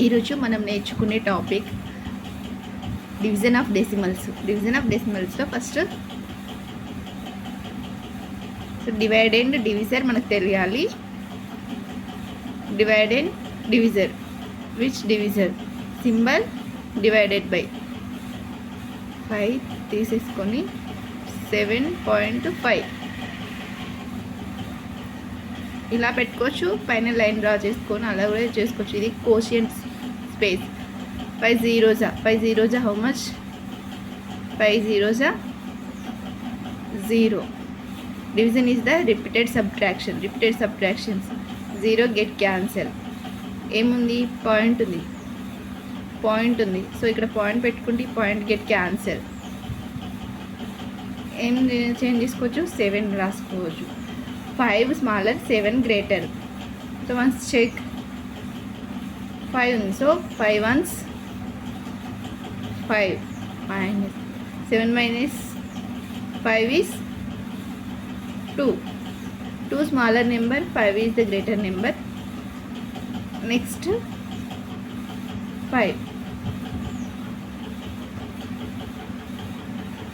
ఈరోజు మనం నేర్చుకునే topic division of decimals. Division of డెసిమల్స్లో ఫస్ట్ డివైడ్ అండ్ డివిజర్ మనకు తెలియాలి. Dividend divisor, which divisor symbol divided by 5 తీసేసుకొని 7.5 ఇలా పెట్టుకోవచ్చు. పైన లైన్ డ్రా చేసుకొని అలా కూడా చేసుకోవచ్చు. ఇది quotient space. 5 zeros how much? 5 zeros 0. Division is the repeated subtractions. 0 get cancel. ఏముంది? పాయింట్ ఉంది. సో ఇక్కడ పాయింట్ పెట్టుకుంటే పాయింట్ గెట్ క్యాన్సల్. ఏం చేంజ్ చేసుకోవచ్చు? 7 రాసుకోవచ్చు. 5 smaller, 7 greater. So once check, 5 ఉంది. So 5 ones 5 minus 7 minus 5 is 2. 2 smaller number, 5 is the greater number. Next 5.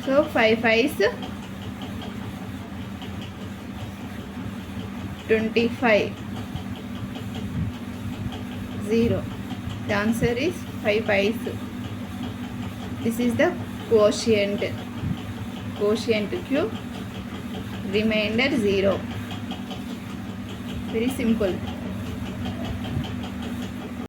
So 5 5s 25. 0. The answer is 5 5s. This is the quotient cube. Remainder 0. Very simple.